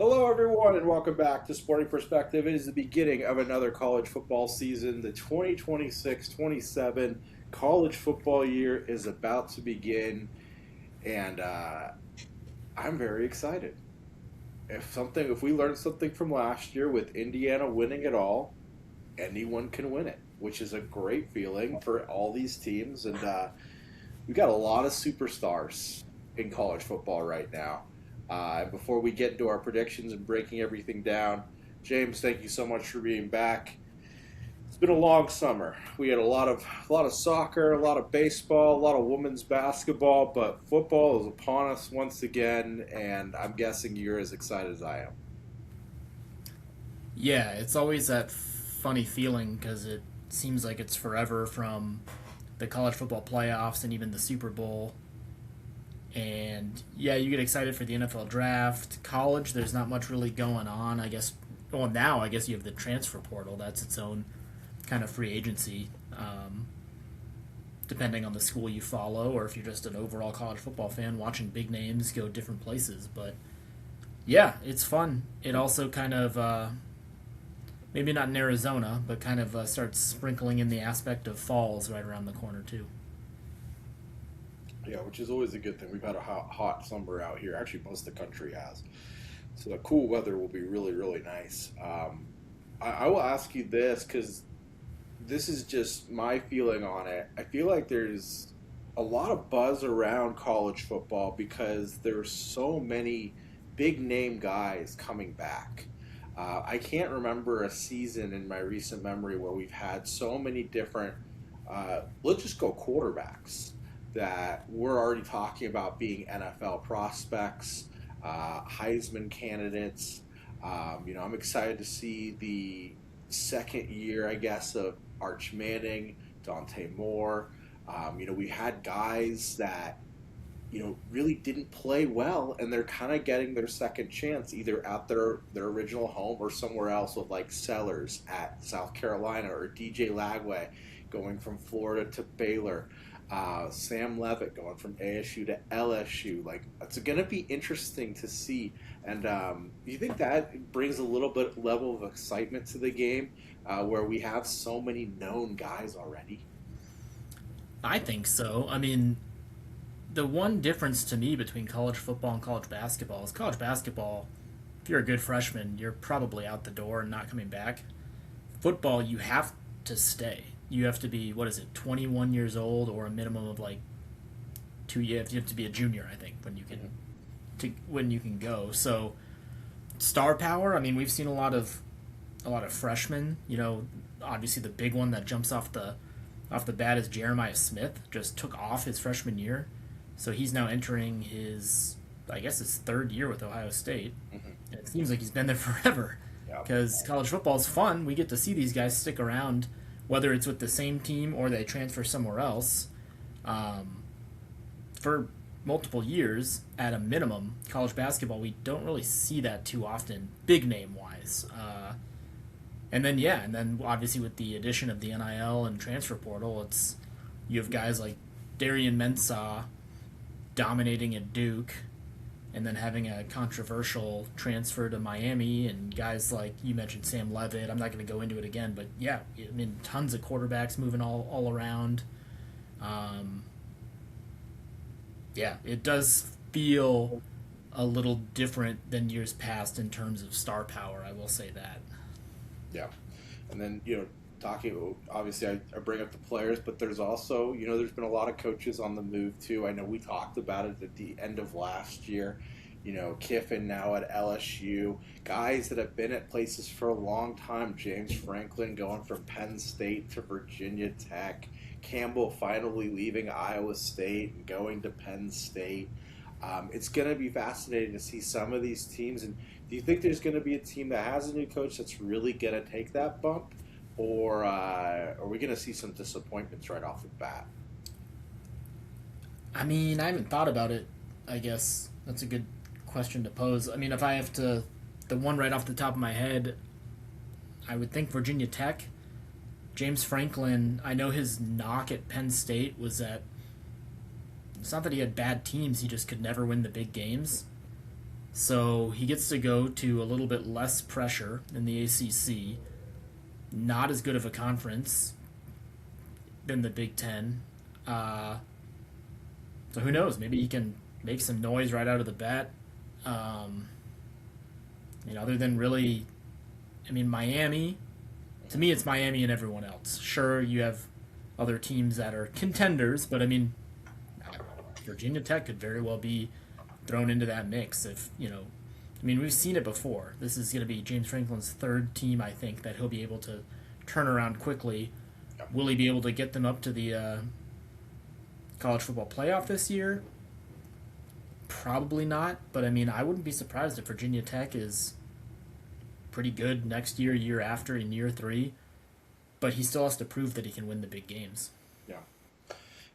Hello, everyone, and welcome back to Sporting Perspective. It is the beginning of another college football season. The 2026-27 college football year is about to begin, and I'm very excited. If we learned something from last year with Indiana winning it all, anyone can win it, which is a great feeling for all these teams. And we got a lot of superstars in college football right now. Before we get into our predictions and breaking everything down, James, thank you so much for being back. It's been a long summer. We had a lot of soccer, a lot of baseball, a lot of women's basketball, but football is upon us once again, and I'm guessing you're as excited as I am. Yeah, it's always that funny feeling because it seems like it's forever from the college football playoffs and even the Super Bowl. And yeah, you get excited for the NFL draft. College, there's not much really going on. I guess, well, now I guess you have the transfer portal. That's its own kind of free agency, depending on the school you follow or if you're just an overall college football fan watching big names go different places. But yeah, it's fun. It also kind of maybe not in Arizona, but kind of starts sprinkling in the aspect of falls right around the corner too. Yeah, which is always a good thing. We've had a hot summer out here. Actually, most of the country has. So the cool weather will be really, really nice. I will ask you this because this is just my feeling on it. I feel like there's a lot of buzz around college football because there's so many big name guys coming back. I can't remember a season in my recent memory where we've had so many different, let's just go quarterbacks that we're already talking about being NFL prospects, Heisman candidates. I'm excited to see the second year, I guess, of Arch Manning, Dante Moore. We had guys that really didn't play well, and they're kind of getting their second chance either at their original home or somewhere else with like Sellers at South Carolina or DJ Lagway going from Florida to Baylor. Sam Levitt going from ASU to LSU. Like, it's going to be interesting to see. And do you think that brings a little bit level of excitement to the game where we have so many known guys already? I think so. I mean, the one difference to me between college football and college basketball is college basketball, if you're a good freshman, you're probably out the door and not coming back. Football, you have to stay. You have to be, what is it, 21 years old or a minimum of like 2 years. You have to be a junior, I think, when you can go. So star power. I mean, we've seen a lot of freshmen. Obviously the big one that jumps off the bat is Jeremiah Smith. Just took off his freshman year, so he's now entering I guess his third year with Ohio State. Hmm. And it seems like he's been there forever Yeah. because college football is fun. We get to see these guys stick around, whether it's with the same team or they transfer somewhere else, um, for multiple years at a minimum. College basketball, we don't really see that too often, big name wise. And then obviously with the addition of the NIL and transfer portal, you have guys like Darian Mensah dominating at Duke, and then having a controversial transfer to Miami, and guys like you mentioned Sam Levitt. I'm not going to go into it again, but yeah, I mean tons of quarterbacks moving all around. Um, yeah, it does feel a little different than years past in terms of star power. I will say that. Yeah. And then, talking, obviously, I bring up the players, but there's also, there's been a lot of coaches on the move too. I know we talked about it at the end of last year. Kiffin now at LSU, guys that have been at places for a long time. James Franklin going from Penn State to Virginia Tech. Campbell finally leaving Iowa State and going to Penn State. It's going to be fascinating to see some of these teams. And do you think there's going to be a team that has a new coach that's really going to take that bump? Or are we going to see some disappointments right off the bat? I mean, I haven't thought about it. I guess that's a good question to pose. I mean, if I have to, the one right off the top of my head, I would think Virginia Tech. James Franklin, I know his knock at Penn State was that it's not that he had bad teams, he just could never win the big games. So he gets to go to a little bit less pressure in the ACC. Not as good of a conference than the Big Ten. Uh, so who knows? Maybe he can make some noise right out of the bat. Um, other than really, I mean, Miami. To me, it's Miami and everyone else. Sure, you have other teams that are contenders, but I mean, Virginia Tech could very well be thrown into that mix if I mean, we've seen it before. This is going to be James Franklin's third team, I think, that he'll be able to turn around quickly. Will he be able to get them up to the college football playoff this year? Probably not, but I mean, I wouldn't be surprised if Virginia Tech is pretty good next year, year after, in year three. But he still has to prove that he can win the big games. Yeah.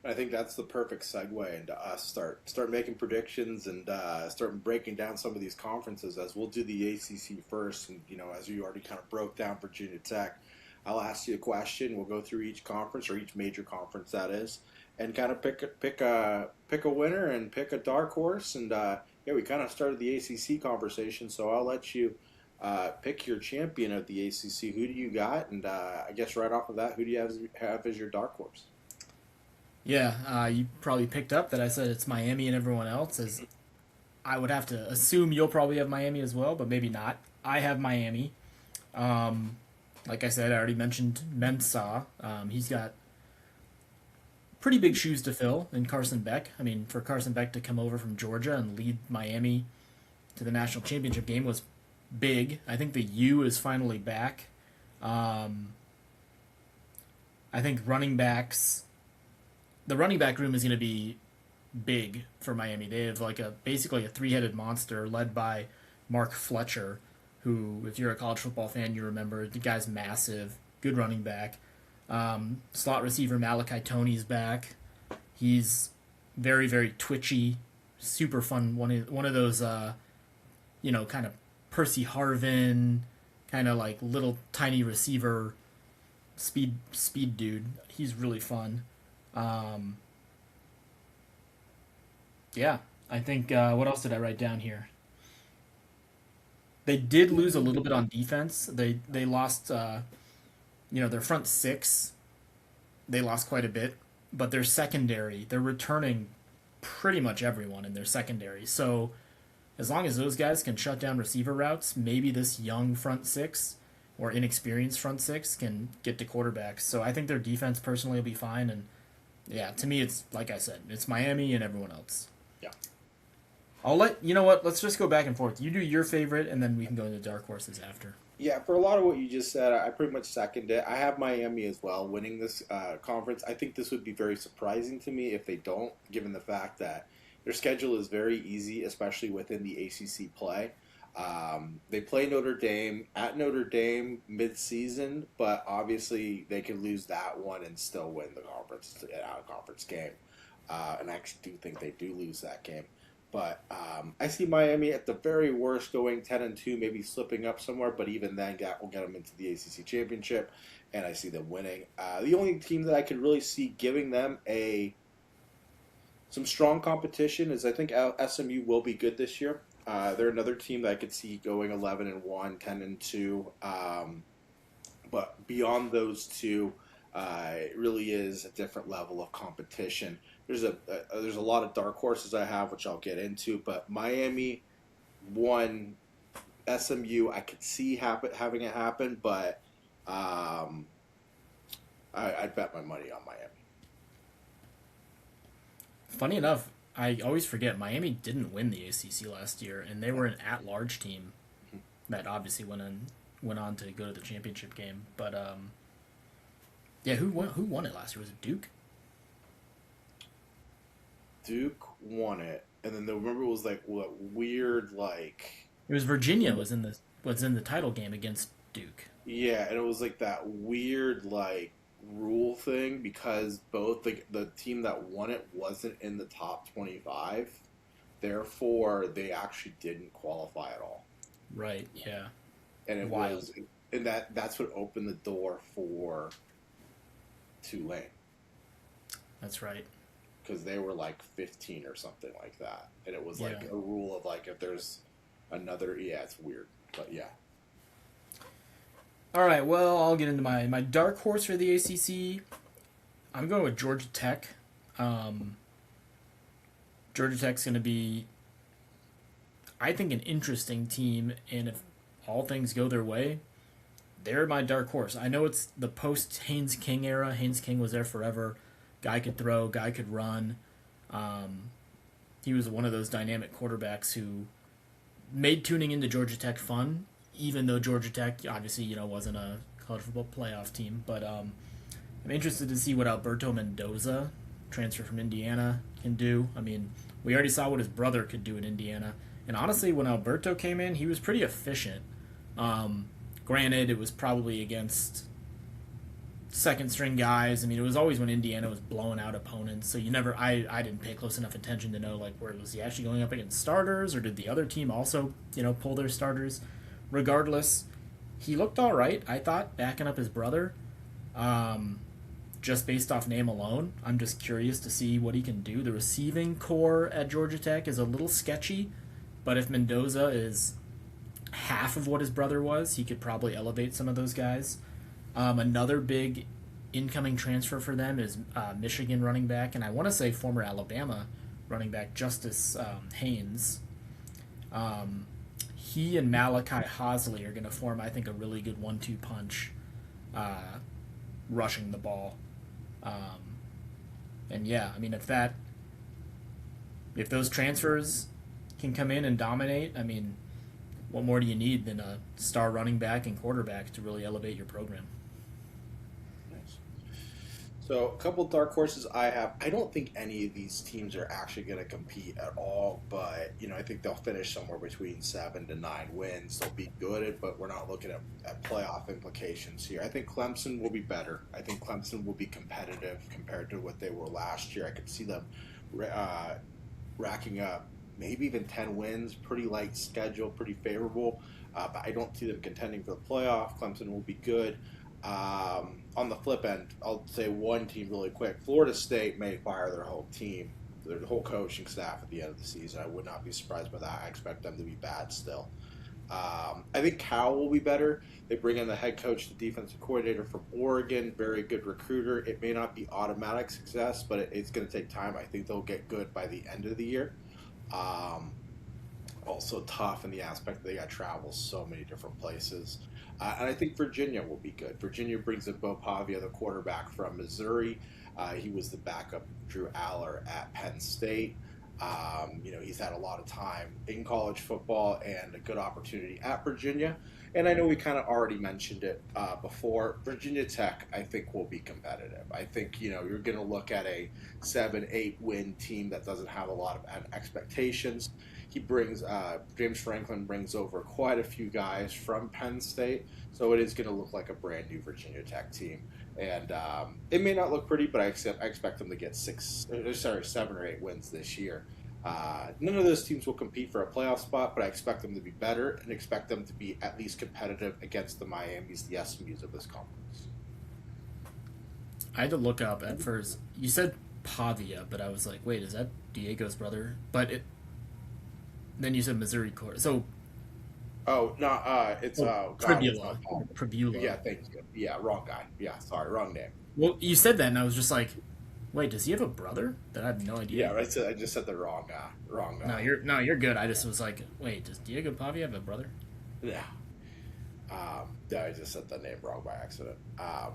I think that's the perfect segue into us start making predictions and start breaking down some of these conferences. As we'll do the ACC first, and as you already kind of broke down Virginia Tech, I'll ask you a question. We'll go through each conference or each major conference that is, and kind of pick a winner and pick a dark horse. And yeah, we kind of started the ACC conversation, so I'll let you pick your champion of the ACC. Who do you got? And I guess right off of that, who do you have as your dark horse? Yeah, you probably picked up that I said it's Miami and everyone else. As I would have to assume you'll probably have Miami as well, but maybe not. I have Miami. Like I said, I already mentioned Mensah. He's got pretty big shoes to fill in Carson Beck. I mean, for Carson Beck to come over from Georgia and lead Miami to the national championship game was big. I think the U is finally back. I think the running back room is going to be big for Miami. They have basically a three-headed monster led by Mark Fletcher, who, if you're a college football fan, you remember the guy's massive, good running back. Slot receiver Malachi Tony's back. He's very, very twitchy, super fun. One of those, kind of Percy Harvin, kind of like little tiny receiver, speed dude. He's really fun. Yeah, I think. What else did I write down here? They did lose a little bit on defense. They lost. Their front six. They lost quite a bit, but their secondary, they're returning pretty much everyone in their secondary. So as long as those guys can shut down receiver routes, maybe this young front six or inexperienced front six can get to quarterbacks. So I think their defense personally will be fine. And yeah, to me, it's like I said, it's Miami and everyone else. Yeah. You know what? Let's just go back and forth. You do your favorite, and then we can go into dark horses after. Yeah, for a lot of what you just said, I pretty much second it. I have Miami as well winning this conference. I think this would be very surprising to me if they don't, given the fact that their schedule is very easy, especially within the ACC play. They play Notre Dame at Notre Dame mid-season, but obviously they can lose that one and still win the conference, out-of-conference game. And I actually do think they do lose that game. But I see Miami at the very worst going 10-2, maybe slipping up somewhere. But even then, that will get them into the ACC championship, and I see them winning. The only team that I could really see giving them some strong competition is I think SMU will be good this year. They're another team that I could see going 11-1, 10-2. But beyond those two, it really is a different level of competition. There's a lot of dark horses I have, which I'll get into, but Miami won. SMU, I could see having it happen, but I'd bet my money on Miami. Funny enough, I always forget Miami didn't win the ACC last year, and they were an at-large team that obviously went on to go to the championship game. But yeah, who won it last year? Was it Duke? Duke won it, and then remember it was like what weird like it was Virginia was in the title game against Duke. Yeah, and it was like that weird like rule thing because both the team that won it wasn't in the top 25, therefore they actually didn't qualify at all. Right. Yeah. And it was, and that's what opened the door for Tulane. That's right. Because they were like 15 or something like that, and it was like a rule of like if there's another. Yeah, it's weird, but yeah. All right, well, I'll get into my dark horse for the ACC. I'm going with Georgia Tech. Um, Georgia Tech's going to be, I think, an interesting team, and if all things go their way, they're my dark horse. I know it's the post Haynes King era. Haynes King was there forever. Guy could throw, guy could run. Um, he was one of those dynamic quarterbacks who made tuning into Georgia Tech fun, even though Georgia Tech obviously wasn't a college football playoff team. But I'm interested to see what Alberto Mendoza, transfer from Indiana, can do. I mean, we already saw what his brother could do in Indiana, and honestly, when Alberto came in, he was pretty efficient. Um, Granted, it was probably against second string guys. I mean, it was always when Indiana was blowing out opponents. So you never, I didn't pay close enough attention to know like where was he actually going up against starters, or did the other team also pull their starters? Regardless, he looked all right. I thought backing up his brother, just based off name alone. I'm just curious to see what he can do. The receiving core at Georgia Tech is a little sketchy, but if Mendoza is half of what his brother was, he could probably elevate some of those guys. Another big incoming transfer for them is Michigan running back, and I want to say former Alabama running back Justice Haynes. He and Malachi Hosley are going to form, I think, a really good 1-2 punch rushing the ball. And yeah, I mean, if those transfers can come in and dominate, I mean, what more do you need than a star running back and quarterback to really elevate your program? Nice. So a couple dark horses I have. I don't think any of these teams are actually going to compete at all, but I think they'll finish somewhere between 7 to 9 wins. They'll be good, but we're not looking at playoff implications here. I think Clemson will be better. I think Clemson will be competitive compared to what they were last year. I could see them racking up maybe even 10 wins, pretty light schedule, pretty favorable. But I don't see them contending for the playoff. Clemson will be good. On the flip end, I'll say one team really quick. Florida State may fire their whole team, their whole coaching staff at the end of the season. I would not be surprised by that. I expect them to be bad still. I think Cal will be better. They bring in the head coach, the defensive coordinator from Oregon, very good recruiter. It may not be automatic success, but it's going to take time. I think they'll get good by the end of the year. Also tough in the aspect that they got to travel so many different places. And I think Virginia will be good. Virginia brings in Bo Pavia, the quarterback from Missouri. He was the backup of Drew Aller at Penn State. He's had a lot of time in college football and a good opportunity at Virginia. And I know we kind of already mentioned it before. Virginia Tech, I think, will be competitive. I think, you're going to look at a 7-8 win team that doesn't have a lot of expectations. James Franklin brings over quite a few guys from Penn State. So it is going to look like a brand new Virginia Tech team. And it may not look pretty, but I expect them to get 7 or 8 wins this year. None of those teams will compete for a playoff spot, but I expect them to be better and expect them to be at least competitive against the Miamis, the SMUs of this conference. I had to look up at first. You said Pavia, but I was like, wait, is that Diego's brother? Then you said Missouri Court. So Oh no, it's Pribula. Pribula. Yeah, thank you. Yeah, wrong guy. Yeah, sorry, wrong name. Well, you said that, and I was just like, wait, does he have a brother? That I have no idea. Yeah, I just said the wrong guy. Wrong guy. No, you're good. I just was like, wait, does Diego Pavia have a brother? Yeah. Yeah, I just said the name wrong by accident. All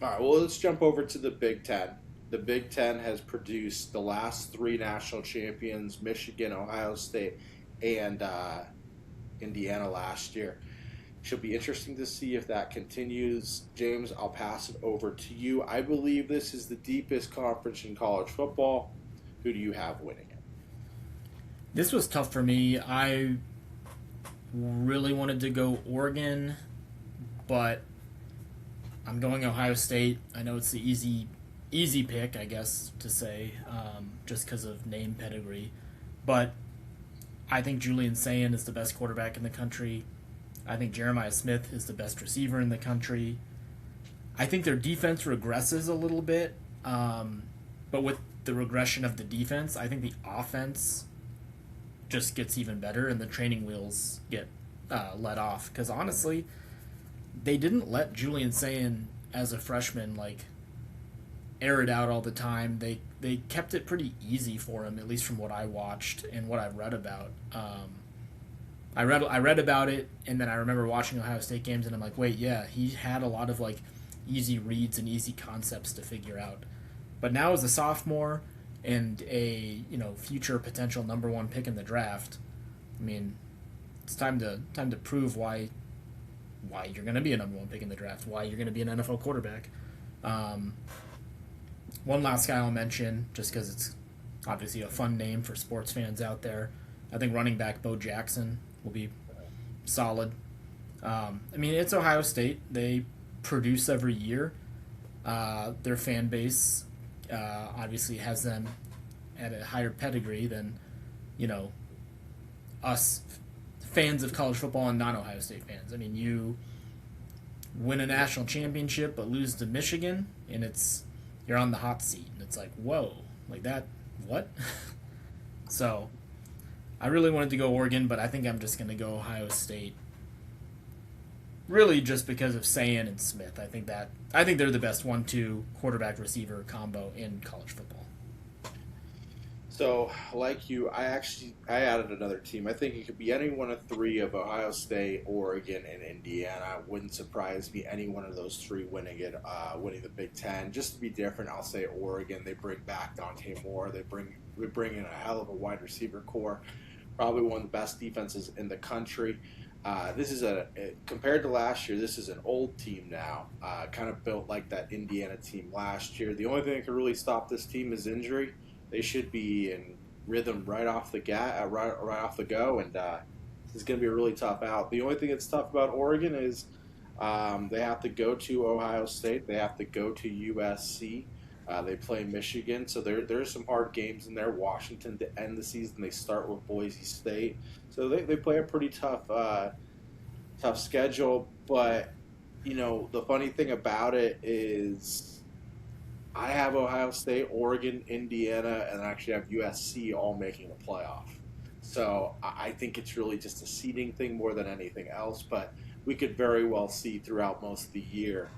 right, well, let's jump over to the Big Ten. The Big Ten has produced the last 3 national champions: Michigan, Ohio State, and Indiana last year. Should be interesting to see if that continues. James, I'll pass it over to you. I believe this is the deepest conference in college football. Who do you have winning it? This was tough for me. I really wanted to go Oregon, but I'm going Ohio State. I know it's the easy pick, I guess, to say, just because of name pedigree. But I think Julian Sayin is the best quarterback in the country. I think Jeremiah Smith is the best receiver in the country. I think their defense regresses a little bit, but with the regression of the defense, I think the offense just gets even better and the training wheels get let off. Because honestly, they didn't let Julian Sayin as a freshman like air it out all the time. They kept it pretty easy for him, at least from what I watched and what I've read about. I read about it, and then I remember watching Ohio State games, and I'm like, wait, yeah, he had a lot of like easy reads and easy concepts to figure out. But now as a sophomore and a future potential number one pick in the draft, I mean, it's time to prove why you're going to be a number one pick in the draft, why you're going to be an NFL quarterback. Um, One last guy I'll mention, just because it's obviously a fun name for sports fans out there. I think running back Bo Jackson will be solid. I mean, it's Ohio State. They produce every year. Their fan base obviously has them at a higher pedigree than, you know, us fans of college football and non-Ohio State fans. I mean, you win a national championship but lose to Michigan, and you're on the hot seat, and it's like, whoa, like that, what? So, I really wanted to go Oregon, but I think I'm just going to go Ohio State. Really, just because of Sayin and Smith. I think they're the best 1-2 quarterback receiver combo in college football. So, like you, I added another team. I think it could be any one of three of Ohio State, Oregon, and Indiana. It wouldn't surprise me any one of those three winning the Big Ten. Just to be different, I'll say Oregon. They bring back Dante Moore. They bring in a hell of a wide receiver core. Probably one of the best defenses in the country. This is compared to last year, this is an old team now, kind of built like that Indiana team last year. The only thing that can really stop this team is injury. They should be in rhythm right off the go, and this is going to be a really tough out. The only thing that's tough about Oregon is they have to go to Ohio State, they have to go to USC, they play Michigan, so there's some hard games in there. Washington to end the season, they start with Boise State, so they play a pretty tough schedule. But the funny thing about it is, I have Ohio State, Oregon, Indiana, and I actually have USC all making the playoff. So I think it's really just a seeding thing more than anything else. But we could very well see throughout most of the year,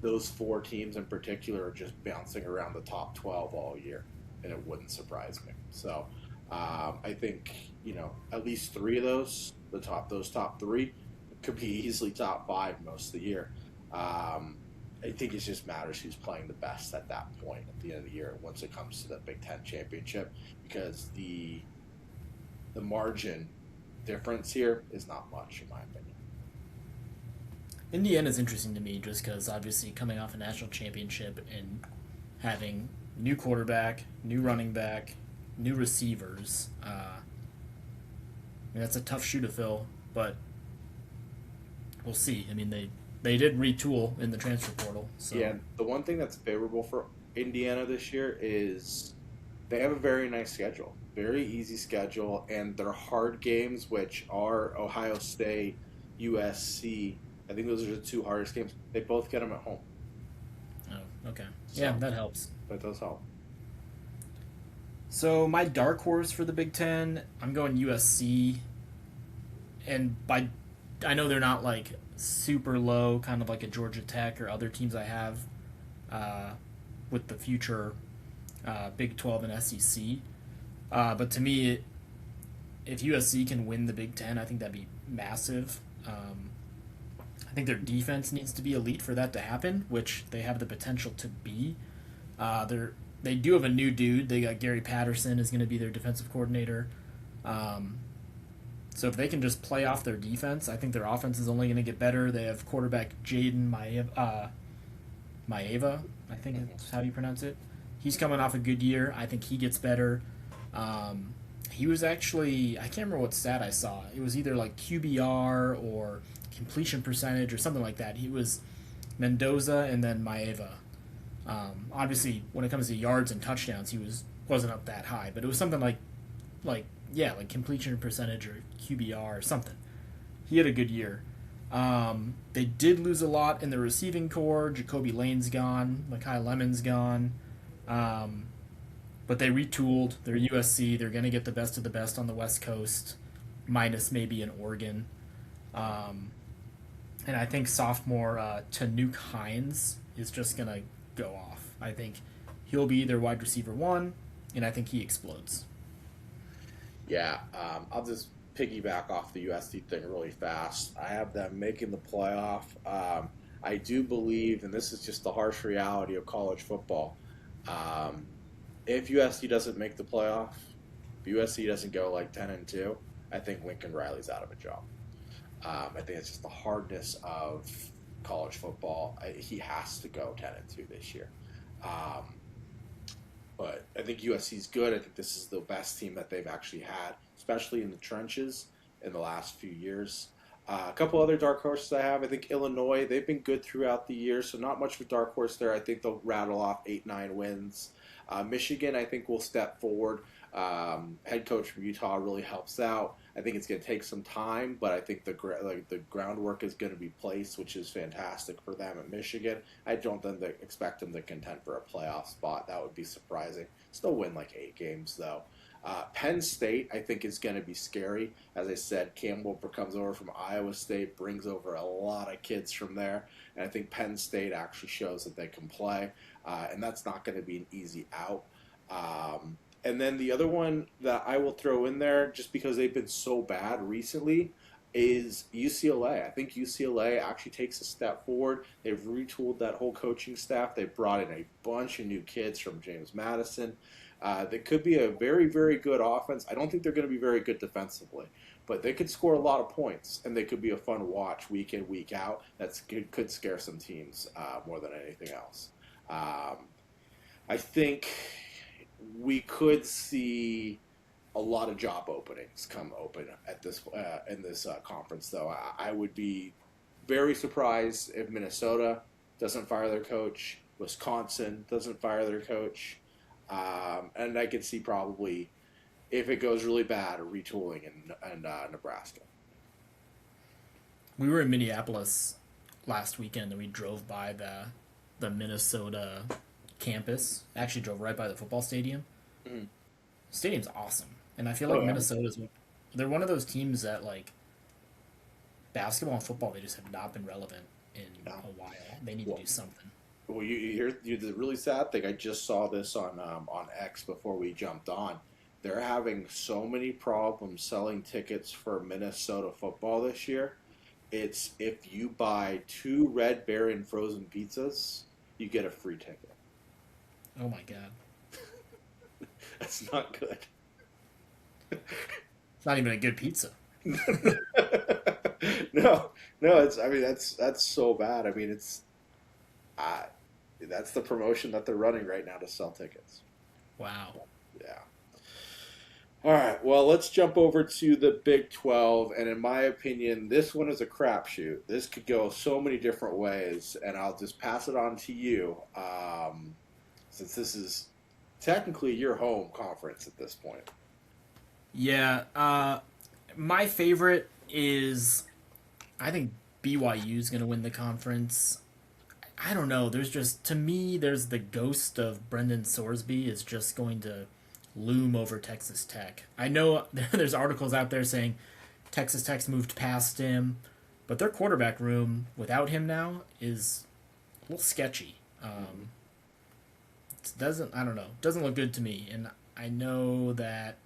those four teams in particular are just bouncing around the top 12 all year, and it wouldn't surprise me. So I think at least three of those top three could be easily top five most of the year. I think it just matters who's playing the best at that point at the end of the year once it comes to the Big Ten championship, because the margin difference here is not much in my opinion. Indiana's interesting to me just because obviously coming off a national championship and having new quarterback, new running back, new receivers. That's a tough shoe to fill, but we'll see. I mean, they did retool in the transfer portal. So. Yeah, the one thing that's favorable for Indiana this year is they have a very nice schedule, very easy schedule, and their hard games, which are Ohio State, USC. I think those are the two hardest games. They both get them at home. Oh, okay. So, yeah, that helps. That does help. So my dark horse for the Big Ten, I'm going USC, and I know they're not like super low, kind of like a Georgia Tech or other teams I have with the future Big 12 and SEC. But to me, if USC can win the Big Ten, I think that'd be massive. I think their defense needs to be elite for that to happen, which they have the potential to be. They do have a new dude. They got Gary Patterson is going to be their defensive coordinator. So if they can just play off their defense, I think their offense is only going to get better. They have quarterback Jaden Maeva, I think that's how you pronounce it. He's coming off a good year. I think he gets better. He was actually, I can't remember what stat I saw. It was either like QBR or completion percentage or something like that. He was Mendoza and then Maeva. Obviously, when it comes to yards and touchdowns, he wasn't up that high, but it was something like completion percentage or QBR or something. He had a good year. They did lose a lot in the receiving core. Jacoby Lane's gone. Mekhi Lemon's gone. but they retooled. They're USC. They're going to get the best of the best on the West Coast, minus maybe an Oregon. Um, and I think sophomore Tanuk Hines is just going to go off. I think he'll be their wide receiver one, and I think he explodes. Yeah, I'll just piggyback off the USD thing really fast. I have them making the playoff. I do believe, and this is just the harsh reality of college football. Um, if USC doesn't make the playoff, if USC doesn't go like 10-2, I think Lincoln Riley's out of a job. I think it's just the hardness of college football. He has to go 10-2 this year. Um, but I think USC's good. I think this is the best team that they've actually had, especially in the trenches in the last few years. A couple other dark horses I have. I think Illinois, they've been good throughout the year, so not much of a dark horse there. I think they'll rattle off 8-9 wins. Michigan, I think, will step forward. Head coach from Utah really helps out. I think it's going to take some time, but I think the groundwork is going to be placed, which is fantastic for them at Michigan. I don't then expect them to contend for a playoff spot. That would be surprising. Still win like 8 games though. Penn State, I think, is going to be scary. As I said, Campbell comes over from Iowa State, brings over a lot of kids from there, and I think Penn State actually shows that they can play, and that's not going to be an easy out. And then the other one that I will throw in there, just because they've been so bad recently, is UCLA. I think UCLA actually takes a step forward. They've retooled that whole coaching staff. They brought in a bunch of new kids from James Madison. That could be a very, very good offense. I don't think they're going to be very good defensively, but they could score a lot of points, and they could be a fun watch week in, week out. That could scare some teams more than anything else. I think we could see a lot of job openings come open at this in this conference, though. I would be very surprised if Minnesota doesn't fire their coach, Wisconsin doesn't fire their coach, and I could see probably, if it goes really bad, a retooling in Nebraska. We were in Minneapolis last weekend, and we drove by the Minnesota campus. Actually, drove right by the football stadium. Mm. Stadium's awesome, and I feel Oh like yeah. they're one of those teams that like basketball and football, they just have not been relevant in No. a while. They need to Well, do something. well, you hear the really sad thing. I just saw this on X before we jumped on. They're having so many problems selling tickets for Minnesota football this year. It's if you buy 2 Red Baron frozen pizzas, you get a free ticket. Oh my god, That's not good. it's not even a good pizza. No, no, it's. I mean, that's so bad. I mean, uh, that's the promotion that they're running right now to sell tickets. Wow. Yeah. All right. Well, let's jump over to the Big 12, and in my opinion, this one is a crapshoot. This could go so many different ways, and I'll just pass it on to you, since this is technically your home conference at this point. Yeah. My favorite is, I think BYU's going to win the conference. I don't know. There's just, to me, there's the ghost of Brendan Sorsby is just going to loom over Texas Tech. I know there's articles out there saying Texas Tech's moved past him, but their quarterback room without him now is a little sketchy. It doesn't, I don't know, doesn't look good to me. And I know that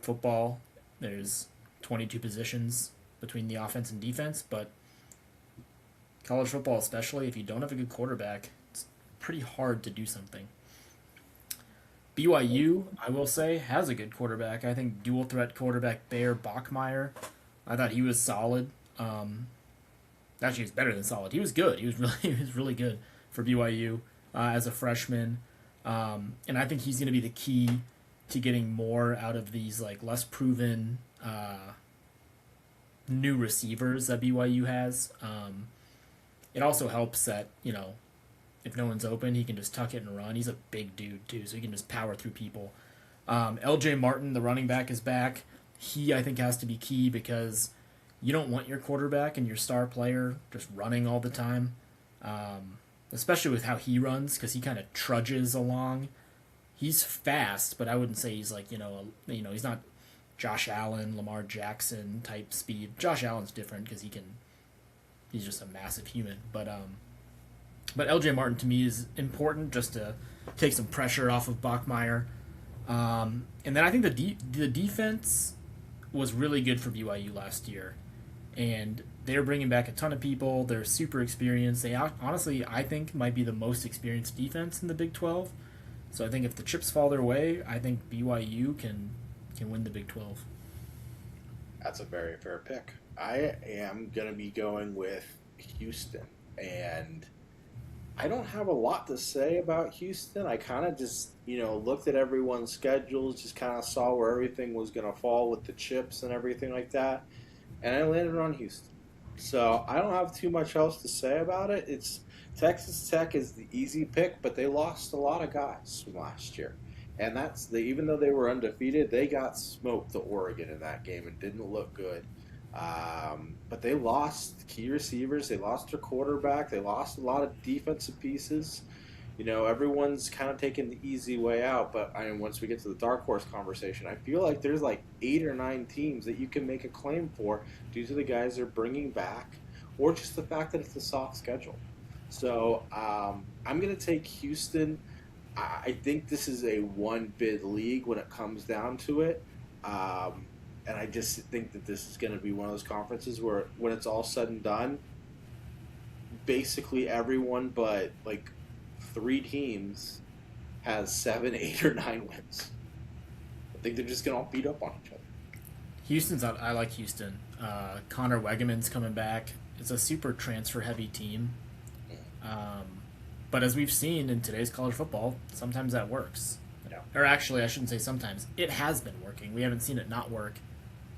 football, there's 22 positions between the offense and defense, but college football, especially if you don't have a good quarterback, it's pretty hard to do something. BYU, I will say, has a good quarterback. I think dual threat quarterback Bear Bachmeier, I thought he was solid. Actually, he was better than solid. He was good. He was really he was really good for BYU as a freshman, and I think he's going to be the key to getting more out of these like less proven new receivers that BYU has. It also helps that if no one's open, he can just tuck it and run. He's a big dude too, so he can just power through people. L.J. Martin, the running back, is back. He, I think, has to be key because you don't want your quarterback and your star player just running all the time, especially with how he runs because he kind of trudges along. he's fast, but I wouldn't say he's like he's not Josh Allen, Lamar Jackson type speed. Josh Allen's different because he's just a massive human. But L.J. Martin to me is important just to take some pressure off of Bachmeier. And then I think the defense was really good for BYU last year, and they're bringing back a ton of people. They're super experienced. They honestly, I think, might be the most experienced defense in the Big 12. So I think if the chips fall their way, I think BYU can win the Big 12. That's a very fair pick. I am going to be going with Houston, and I don't have a lot to say about Houston. I kind of just, looked at everyone's schedules, just kind of saw where everything was going to fall with the chips and everything like that, and I landed on Houston. So I don't have too much else to say about it. It's Texas Tech is the easy pick, but they lost a lot of guys from last year. And even though they were undefeated, they got smoked to Oregon in that game and didn't look good. But they lost key receivers. They lost their quarterback. They lost a lot of defensive pieces. Everyone's kind of taking the easy way out. But once we get to the dark horse conversation, I feel like there's like 8 or 9 teams that you can make a claim for due to the guys they're bringing back, or just the fact that it's a soft schedule. So I'm going to take Houston. I think this is a one-bid league when it comes down to it. And I just think that this is going to be one of those conferences where when it's all said and done, basically everyone but like 3 teams has 7, 8, or 9 wins. I think they're just going to all beat up on each other. I like Houston. Connor Wegeman's coming back. It's a super transfer-heavy team. But as we've seen in today's college football, sometimes that works. Yeah. Or actually, I shouldn't say sometimes. It has been working. We haven't seen it not work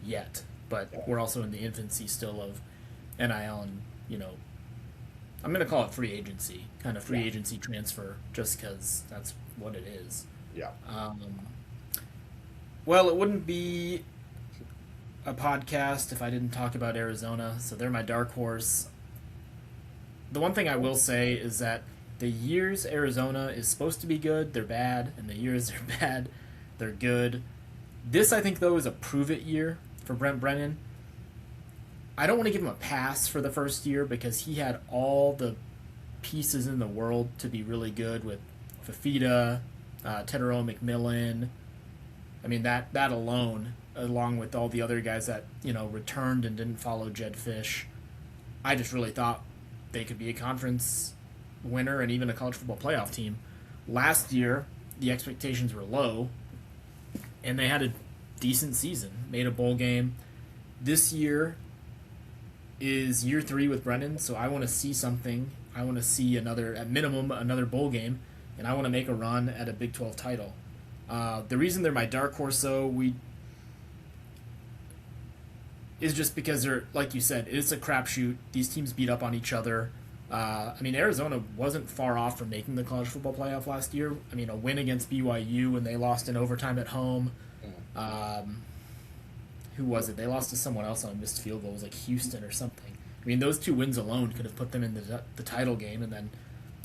yet. But we're also in the infancy still of NIL and, I'm going to call it free agency, kind of free agency transfer, just because that's what it is. Yeah. Well, it wouldn't be a podcast if I didn't talk about Arizona, so they're my dark horse. The one thing I will say is that the years Arizona is supposed to be good, they're bad, and the years they're bad, they're good. This, I think, though, is a prove-it year for Brent Brennan. I don't want to give him a pass for the first year because he had all the pieces in the world to be really good with Fafita, Tetero McMillan. I mean, that alone, along with all the other guys that, returned and didn't follow Jed Fish, I just really thought they could be a conference winner and even a college football playoff team. Last year, the expectations were low, and they had a decent season, made a bowl game. This year is year 3 with Brennan, so I want to see something. I want to see at minimum, another bowl game, and I want to make a run at a Big 12 title. The reason they're my dark horse, though, is just because they're, like you said, it's a crapshoot. These teams beat up on each other. Arizona wasn't far off from making the college football playoff last year. A win against BYU when they lost in overtime at home. Who was it? They lost to someone else on a missed field goal. It was like Houston or something. Those 2 wins alone could have put them in the title game, and then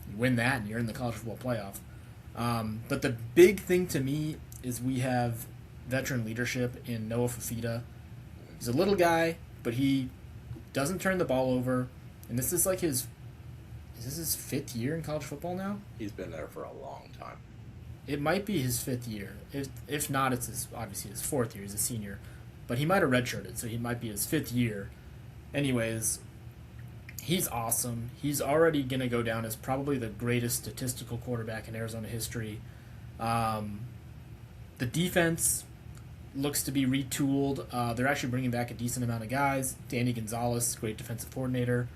you win that and you're in the college football playoff. But the big thing to me is we have veteran leadership in Noah Fafita. He's a little guy, but he doesn't turn the ball over. And this is like his 5th year in college football now? He's been there for a long time. It might be his 5th year. If not, it's obviously his 4th year. He's a senior. But he might have redshirted, so he might be his 5th year. Anyways, he's awesome. He's already going to go down as probably the greatest statistical quarterback in Arizona history. The defense looks to be retooled. They're actually bringing back a decent amount of guys. Danny Gonzalez, great defensive coordinator.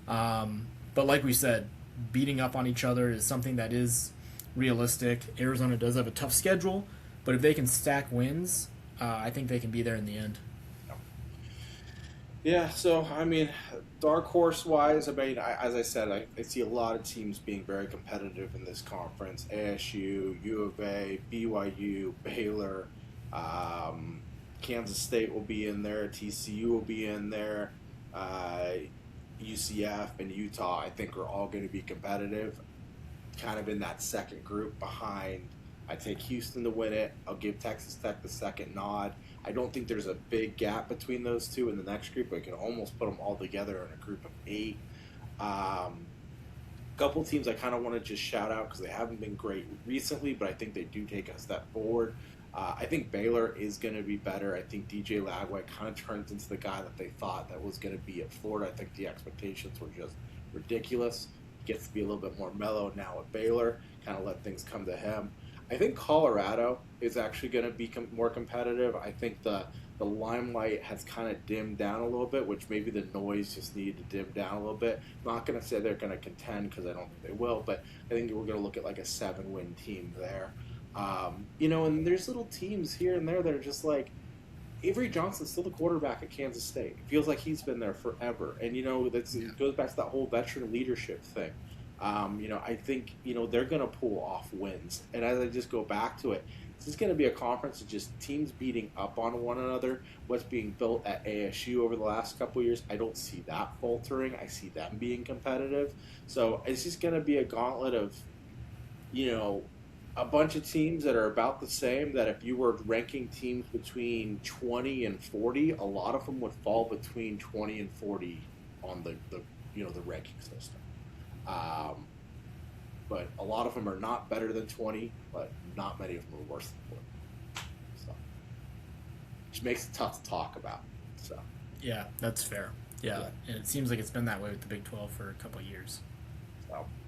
But like we said, beating up on each other is something that is realistic. Arizona does have a tough schedule, but if they can stack wins, I think they can be there in the end. Yeah, so, dark horse-wise, as I said, I see a lot of teams being very competitive in this conference. ASU, U of A, BYU, Baylor, Kansas State will be in there, TCU will be in there, UCF and Utah, I think, are all going to be competitive, kind of in that second group behind I take Houston to win it. I'll give Texas Tech the second nod. I don't think there's a big gap between those two in the next group. I can almost put them all together in a group of 8. Couple teams I kind of want to just shout out because they haven't been great recently, but I think they do take a step forward. I think Baylor is going to be better. I think DJ Lagway kind of turns into the guy that they thought that was going to be at Florida. I think the expectations were just ridiculous. Gets to be a little bit more mellow now at Baylor, kind of let things come to him. I think Colorado is actually going to be more competitive. I think the limelight has kind of dimmed down a little bit, which maybe the noise just needed to dim down a little bit. I'm not going to say they're going to contend because I don't think they will, but I think we're going to look at like a 7-win team there. And there's little teams here and there that are just like Avery Johnson's still the quarterback at Kansas State. It feels like he's been there forever, and it goes back to that whole veteran leadership thing. I think they're going to pull off wins, and as I just go back to it, this is going to be a conference of just teams beating up on one another. What's being built at ASU over the last couple of years, I don't see that faltering. I see them being competitive. So it's just going to be a gauntlet of, a bunch of teams that are about the same, that if you were ranking teams between 20 and 40, a lot of them would fall between 20 and 40 on the ranking system. But a lot of them are not better than 20, but not many of them are worse than 40. So, which makes it tough to talk about. So, Yeah, that's fair. Yeah, and it seems like it's been that way with the Big 12 for a couple of years.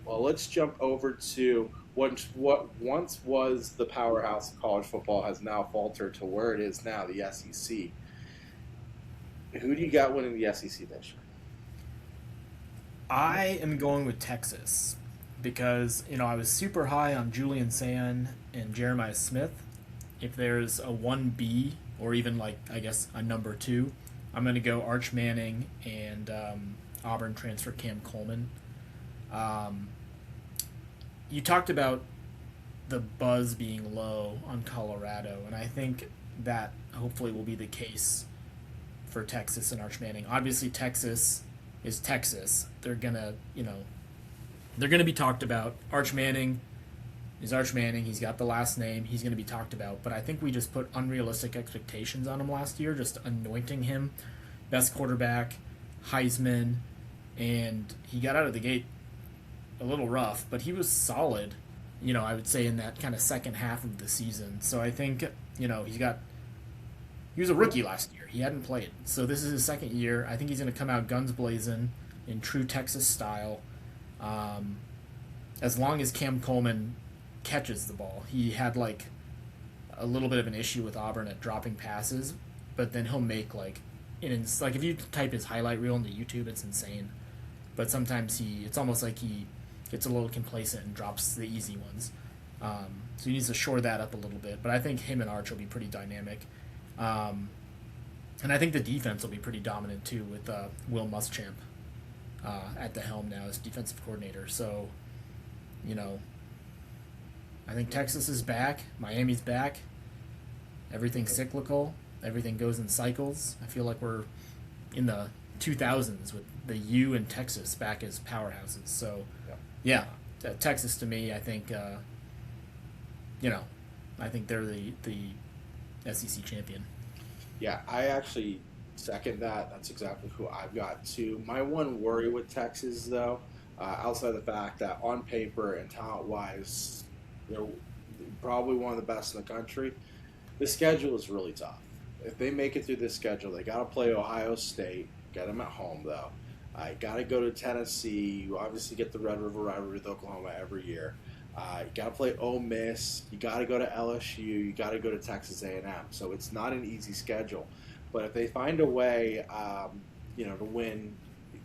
Well, let's jump over to what once was the powerhouse of college football has now faltered to where it is now, the SEC. Who do you got winning the SEC this year? I am going with Texas because, I was super high on Julian Sand and Jeremiah Smith. If there's a 1B or even a number 2, I'm going to go Arch Manning and Auburn transfer Cam Coleman. You talked about the buzz being low on Colorado, and I think that hopefully will be the case for Texas and Arch Manning. Obviously, Texas is Texas. They're gonna be talked about. Arch Manning is Arch Manning. He's got the last name. He's gonna be talked about. But I think we just put unrealistic expectations on him last year, just anointing him best quarterback, Heisman, and he got out of the gate a little rough, but he was solid, I would say in that kind of second half of the season. So I think, he was a rookie last year. He hadn't played. So this is his second year. I think he's going to come out guns blazing in true Texas style. As long as Cam Coleman catches the ball. He had a little bit of an issue with Auburn at dropping passes, but then he'll make if you type his highlight reel into YouTube, it's insane. But sometimes it's almost like he gets a little complacent and drops the easy ones. So he needs to shore that up a little bit. But I think him and Arch will be pretty dynamic. And I think the defense will be pretty dominant too with Will Muschamp at the helm now as defensive coordinator. So, I think Texas is back. Miami's back. Everything's cyclical. Everything goes in cycles. I feel like we're in the 2000s with the U and Texas back as powerhouses. So, Texas to me, I think, I think they're the SEC champion. Yeah, I actually second that. That's exactly who I've got too. My one worry with Texas, though, outside of the fact that on paper and talent-wise, they're probably one of the best in the country, the schedule is really tough. If they make it through this schedule, they got to play Ohio State. Get them at home, though. I got to go to Tennessee. You obviously get the Red River rivalry with Oklahoma every year. You got to play Ole Miss. You got to go to LSU. You got to go to Texas A&M. So it's not an easy schedule. But if they find a way, to win,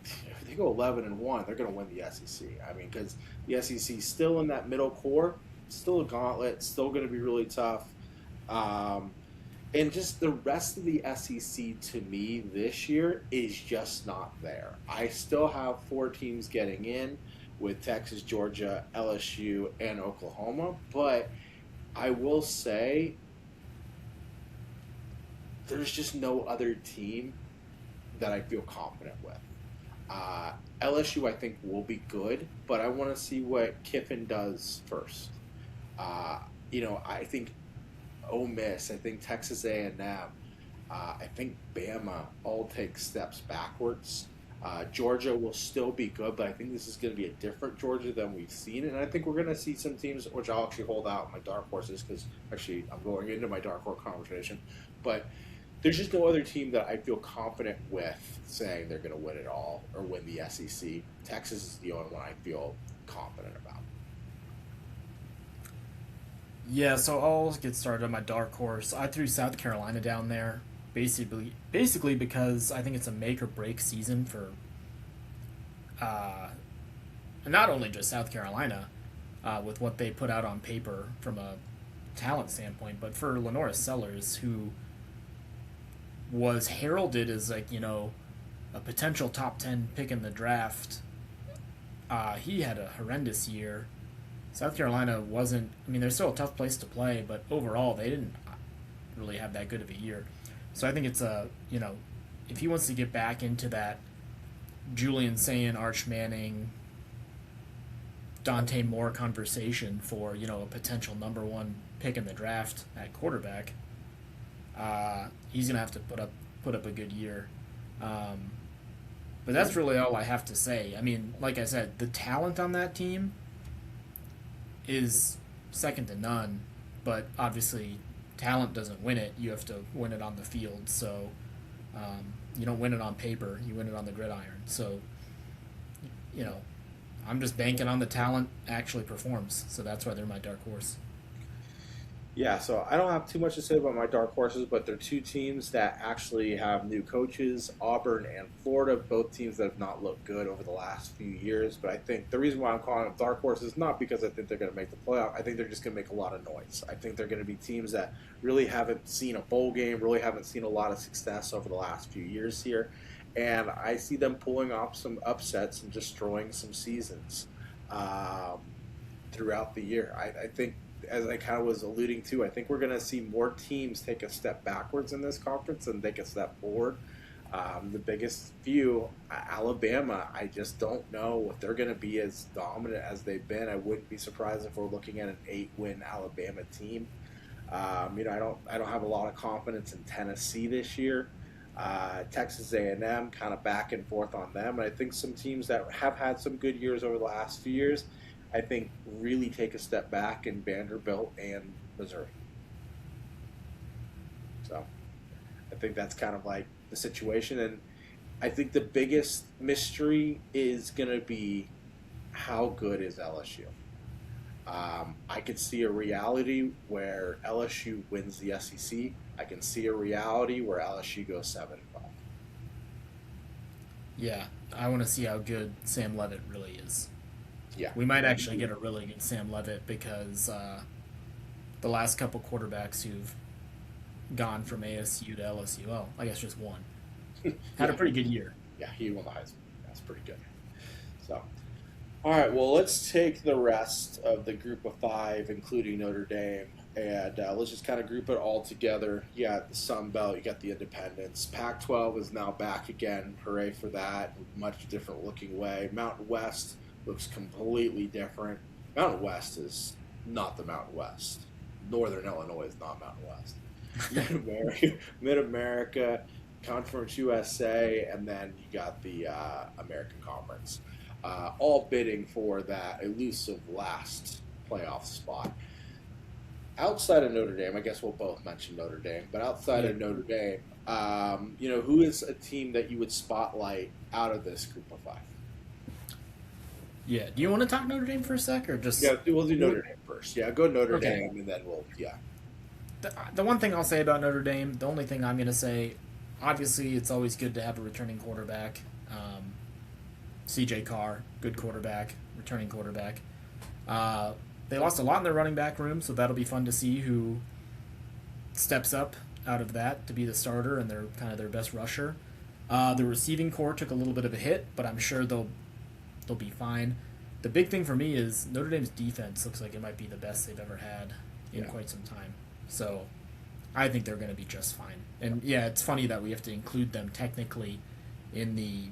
if they go 11-1, they're going to win the SEC. I mean, because the SEC is still in that middle core, still a gauntlet, still going to be really tough. And just the rest of the SEC to me this year is just not there. I still have 4 teams getting in with Texas, Georgia, LSU, and Oklahoma. But I will say there's just no other team that I feel confident with. LSU, I think, will be good, but I want to see what Kiffin does first. I think Ole Miss, I think Texas A&M, I think Bama all take steps backwards. Georgia will still be good, but I think this is going to be a different Georgia than we've seen, and I think we're going to see some teams, which I'll actually hold out my dark horses because actually I'm going into my dark horse conversation, but there's just no other team that I feel confident with saying they're going to win it all or win the SEC. Texas is the only one I feel confident about. Yeah, so I'll get started on my dark horse. I threw South Carolina down there, basically because I think it's a make or break season for uh, not only just South Carolina with what they put out on paper from a talent standpoint, but for Lenora Sellers, who was heralded as like a potential top 10 pick in the draft. He had a horrendous year. South Carolina wasn't. I mean, they're still a tough place to play, but overall, they didn't really have that good of a year. So I think it's if he wants to get back into that Julian Sayin, Arch Manning, Dante Moore conversation for a potential number one pick in the draft at quarterback, he's gonna have to put up a good year. But that's really all I have to say. I mean, like I said, the talent on that team is second to none, but obviously talent doesn't win it. You have to win it on the field. So you don't win it on paper. You win it on the gridiron. So you know, I'm just banking on the talent actually performs. So that's why they're my dark horse. Yeah, so I don't have too much to say about my dark horses, but they're two teams that actually have new coaches, Auburn and Florida, both teams that have not looked good over the last few years. But I think the reason why I'm calling them dark horses is not because I think they're going to make the playoff. I think they're just going to make a lot of noise. I think they're going to be teams that really haven't seen a bowl game, really haven't seen a lot of success over the last few years here. And I see them pulling off some upsets and destroying some seasons um, throughout the year. I think as I kind of was alluding to, I think we're going to see more teams take a step backwards in this conference than take a step forward. The biggest few, Alabama, I just don't know if they're going to be as dominant as they've been. I wouldn't be surprised if we're looking at an 8-win Alabama team. I don't have a lot of confidence in Tennessee this year. Texas A&M, kind of back and forth on them. And I think some teams that have had some good years over the last few years, I think really take a step back in Vanderbilt and Missouri. So I think that's kind of like the situation. And I think the biggest mystery is going to be how good is LSU? I could see a reality where LSU wins the SEC. I can see a reality where LSU goes 7-5. Yeah, I want to see how good Sam Levitt really is. Yeah, We might actually get a really good Sam Levitt because the last couple quarterbacks who've gone from ASU to LSU, well, I guess just one, had a yeah, pretty good year. yeah. He won the Heisman. That's pretty good. So, all right. Well, let's take the rest of the group of five, including Notre Dame, and let's just kind of group it all together. You got the Sun Belt, you got the Independents. Pac-12 is now back again. Hooray for that! Much different looking way. Mountain West looks completely different. Mountain West is not the Mountain West. Northern Illinois is not Mountain West. Mid America, Conference USA, and then you got the American Conference, all bidding for that elusive last playoff spot. Outside of Notre Dame, I guess we'll both mention Notre Dame, but outside Yeah. of Notre Dame, who is a team that you would spotlight out of this group of five? Yeah. Do you want to talk Notre Dame for a sec, or just Yeah, we'll do Notre Dame first. Yeah, go Notre okay? Dame, and then yeah. The one thing I'll say about Notre Dame, the only thing I'm going to say, obviously, it's always good to have a returning quarterback. C.J. Carr, good quarterback, returning quarterback. They lost a lot in their running back room, so that'll be fun to see who steps up out of that to be the starter and they're kind of their best rusher. The receiving core took a little bit of a hit, but I'm sure they'll be fine. The big thing for me is Notre Dame's defense looks like it might be the best they've ever had in Yeah. quite some time. So I think they're going to be just fine. And yeah, it's funny that we have to include them technically in the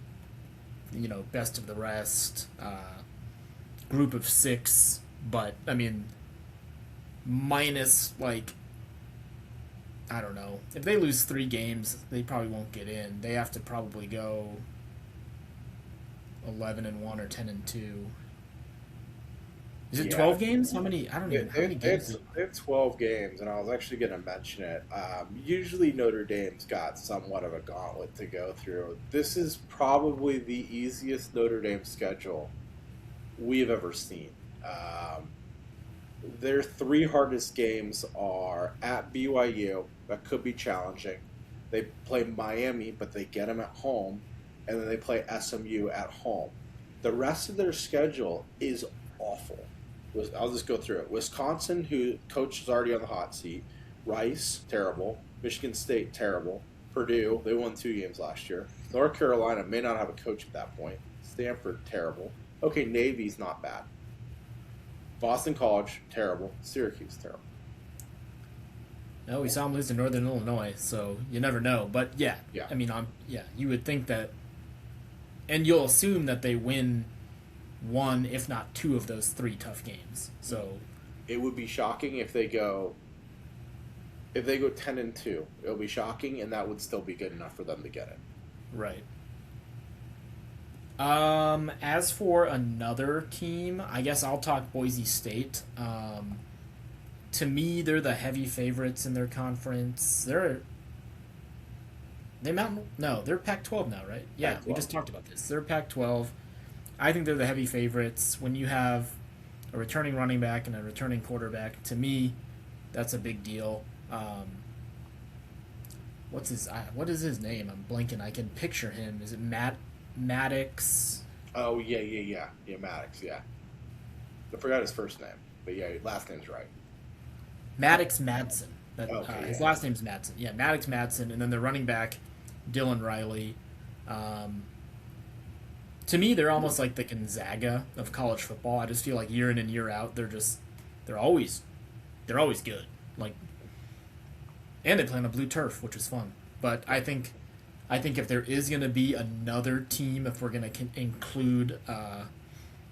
best of the rest group of six. But I mean, minus like I don't know. If they lose 3 games, they probably won't get in. They have to probably go 11-1 or 10-2. Is it Yeah, 12 games? How many? I don't even. How many games? they had 12 games, and I was actually going to mention it. Usually, Notre Dame's got somewhat of a gauntlet to go through. This is probably the easiest Notre Dame schedule we've ever seen. Their 3 hardest games are at BYU, that could be challenging. They play Miami, but they get them at home, and then they play SMU at home. The rest of their schedule is awful. I'll just go through it. Wisconsin, who coach is already on the hot seat. Rice, terrible. Michigan State, terrible. Purdue, they won 2 games last year. North Carolina may not have a coach at that point. Stanford, terrible. Okay, Navy's not bad. Boston College, terrible. Syracuse, terrible. No, we saw them lose to Northern Illinois, so you never know. But yeah, Yeah. I mean, you would think that, and you'll assume that they win one, if not 2, of those 3 tough games. So It would be shocking if they go 10-2. It'll be shocking, and that would still be good enough for them to get it. right. As for another team, I guess I'll talk Boise State. To me, they're the heavy favorites in their conference. They're Pac-12 now, right? Yeah, we Pac-12. just talked about this. They're Pac-12. I think they're the heavy favorites. When you have a returning running back and a returning quarterback, to me, that's a big deal. What is his name? I'm blanking. I can picture him. Is it Maddox? Oh, yeah, Maddox, yeah. I forgot his first name, but yeah, last name's right. Maddox Madsen. Okay, His yeah. last name's Madsen. Yeah, Maddox Madsen, and then the running back, Dylan Riley. Um, to me, they're almost like the Gonzaga of college football. I just feel like year in and year out, they're always good. Like, and they play on a blue turf, which is fun. But I think if there is going to be another team, if we're going to include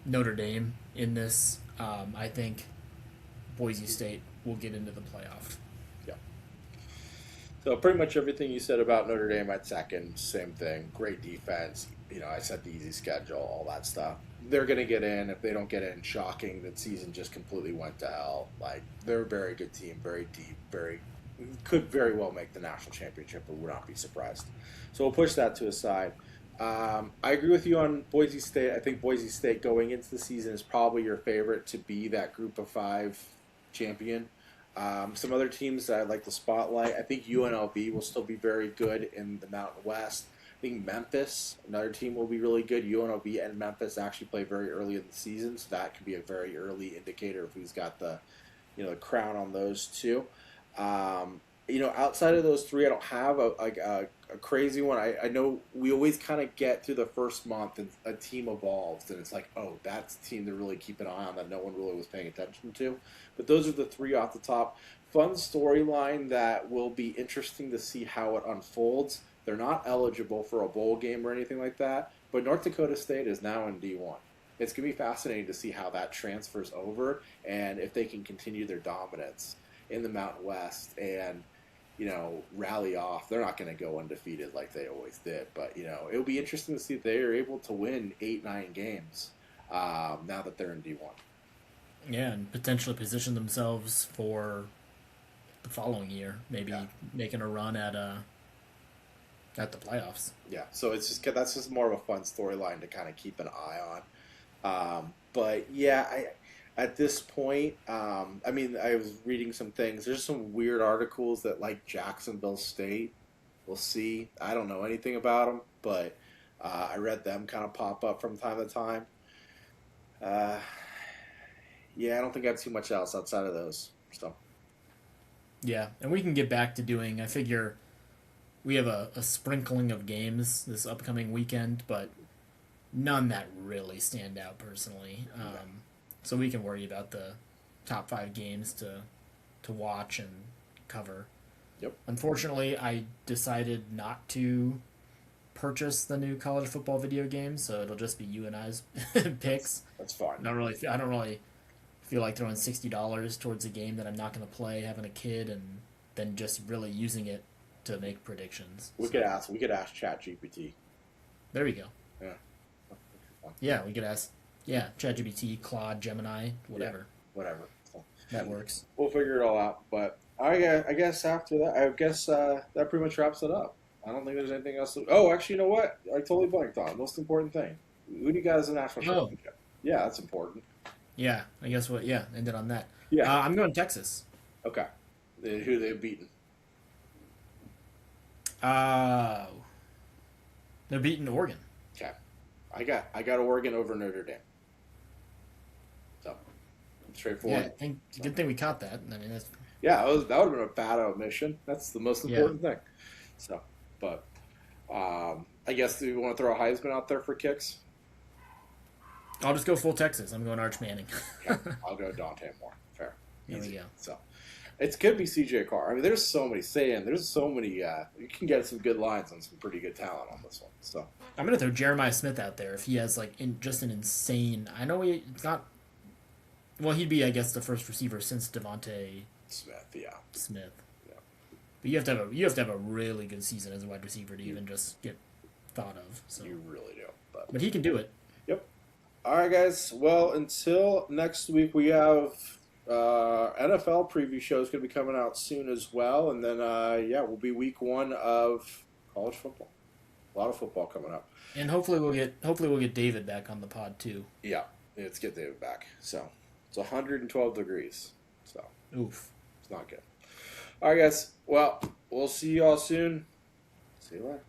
Notre Dame in this, I think Boise State will get into the playoff. Yeah. So pretty much everything you said about Notre Dame at second, same thing. Great defense. I said the easy schedule, all that stuff. They're going to get in. If they don't get in, shocking. The season just completely went to hell. Like, they're a very good team, very deep, could very well make the national championship, but would not be surprised. So we'll push that to a side. I agree with you on Boise State. I think Boise State going into the season is probably your favorite to be that group of 5 champion. Some other teams that I'd like to spotlight, I think UNLV will still be very good in the Mountain West. I think Memphis, another team, will be really good. UNLV and Memphis actually play very early in the season, so that could be a very early indicator of who's got the crown on those two. Outside of those 3, I don't have a crazy one. I know we always kind of get through the first month and a team evolves, and it's like, oh, that's a team to really keep an eye on that no one really was paying attention to. But those are the 3 off the top. Fun storyline that will be interesting to see how it unfolds. They're not eligible for a bowl game or anything like that, but North Dakota State is now in D1. It's going to be fascinating to see how that transfers over and if they can continue their dominance in the Mountain West and rally off. They're not going to go undefeated like they always did, but it'll be interesting to see if they are able to win 8-9 games now that they're in D1. Yeah, and potentially position themselves for the following year, maybe Yeah. making a run at the playoffs. Yeah, so that's just more of a fun storyline to kind of keep an eye on. But yeah, at this point, I was reading some things. There's some weird articles that like Jacksonville State. We'll see. I don't know anything about them, but I read them kind of pop up from time to time. Uh, yeah, I don't think I have too much else outside of those. So Yeah, and we can get back to doing. I figure we have a sprinkling of games this upcoming weekend, but none that really stand out personally. So we can worry about the top 5 games to watch and cover. yep, Unfortunately, I decided not to purchase the new college football video game, so it'll just be you and I's picks. that's fine. I don't really feel like throwing $60 towards a game that I'm not going to play, having a kid, and then just really using it to make predictions. We could ask ChatGPT. There we go. Yeah. Yeah, we could ask. Yeah, ChatGPT, Claude, Gemini, whatever. Yeah, whatever. So, that works. We'll figure it all out. But I guess after that, that pretty much wraps it up. I don't think there's anything else. Oh, actually, you know what? I totally blanked on. Most important thing. Who do you got as a national championship? Yeah, that's important. Yeah, I guess what? Yeah, ended on that. Yeah. I'm going Texas. Okay. Who they've beaten? They're beating Oregon. Okay. I got Oregon over Notre Dame. So straightforward. Yeah, good thing we caught that. I mean, that's... Yeah, that would have been a bad omission. That's the most important thing. So, but I guess do you want to throw a Heisman out there for kicks? I'll just go full Texas. I'm going Arch Manning. Okay. I'll go Dante Moore. Fair. There we go. So it could be CJ Carr. I mean, there's so many you can get some good lines on some pretty good talent on this one. So I'm gonna throw Jeremiah Smith out there if he has like just an insane. I know it's not. Well, he'd be, I guess, the first receiver since Devontae Smith. Yeah. Smith. Yeah. But you have to have a really good season as a wide receiver to even just get thought of. So you really do. But he can do it. Yep. All right, guys. Well, until next week, we have NFL preview show is going to be coming out soon as well, and then we'll be week 1 of college football. A lot of football coming up, and hopefully we'll get David back on the pod too. Yeah, let's get David back. So it's 112 degrees. So oof, it's not good. All right, guys. Well, we'll see you all soon. See you later.